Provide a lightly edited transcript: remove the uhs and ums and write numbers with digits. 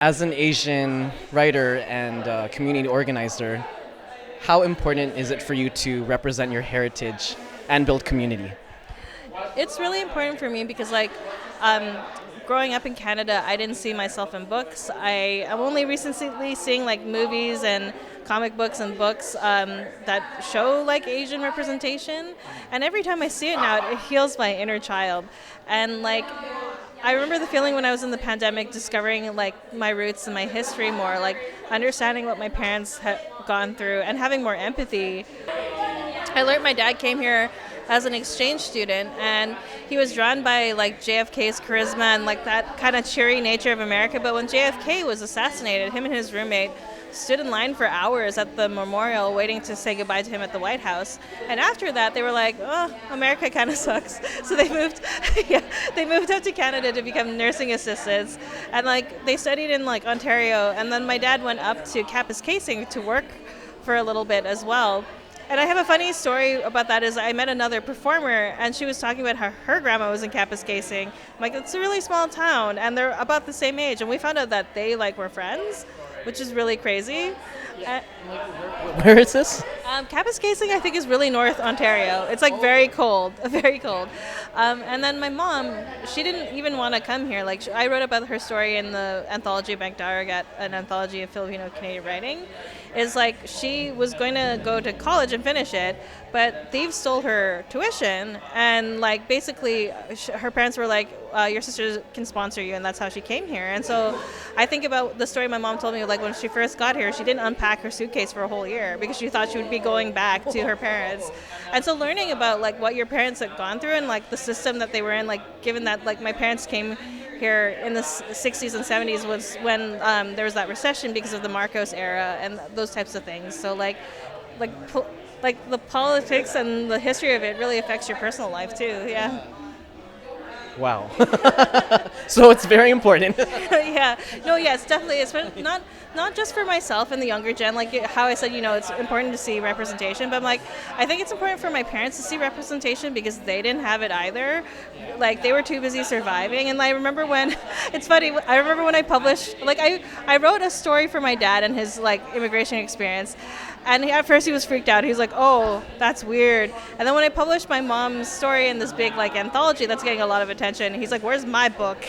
As an Asian writer and community organizer, how important is it for you to represent your heritage and build community? It's really important for me because, um, growing up in Canada, I didn't see myself in books. I'm only recently seeing like movies and comic books and books that show like Asian representation. And every time I see it now, it heals my inner child. And I remember the feeling when I was in the pandemic, discovering like my roots and my history more, like understanding what my parents had gone through and having more empathy. I learned my dad came here as an exchange student, and he was drawn by like JFK's charisma and like that kind of cheery nature of America. But when JFK was assassinated, him and his roommate stood in line for hours at the memorial waiting to say goodbye to him at the White House. And after that, they were like, "Oh, America kind of sucks." So they moved, yeah, they moved up to Canada to become nursing assistants, and like they studied in like Ontario. And then my dad went up to Kapuskasing to work for a little bit as well. And I have a funny story about that is I met another performer and she was talking about how her grandma was in Kapuskasing. I'm like, it's a really small town and they're about the same age. And we found out that they like were friends, which is really crazy. Uh, Where is this? Kapuskasing, I think, is really North Ontario. It's like very cold, very cold. And then my mom, she didn't even want to come here. Like I wrote about her story in the anthology of Dargat, an anthology of Filipino Canadian writing. Is like she was going to go to college and finish it, but thieves stole her tuition, and like basically her parents were like, "Your sister can sponsor you," and that's how she came here. And so I think about the story my mom told me, like when she first got here, she didn't unpack her suitcase for a whole year because she thought she would be going back to her parents. And so learning about like what your parents had gone through and like the system that they were in, like given that like my parents came here in the 60s and 70s was when there was that recession because of the Marcos era and those types of things. So like po- like the politics and the history of it really affects your personal life too. Yeah. Wow. So it's very important. Yeah, no, yeah, it's definitely not just for myself and the younger gen. Like how I said, it's important to see representation, but I'm like, I think it's important for my parents to see representation because they didn't have it either. Like they were too busy surviving. And I remember when, it's funny. I remember when I published, like I wrote a story for my dad and his like immigration experience. And at first he was freaked out. He was like, "Oh, that's weird." And then when I published my mom's story in this big like anthology that's getting a lot of attention, he's like, "Where's my book?"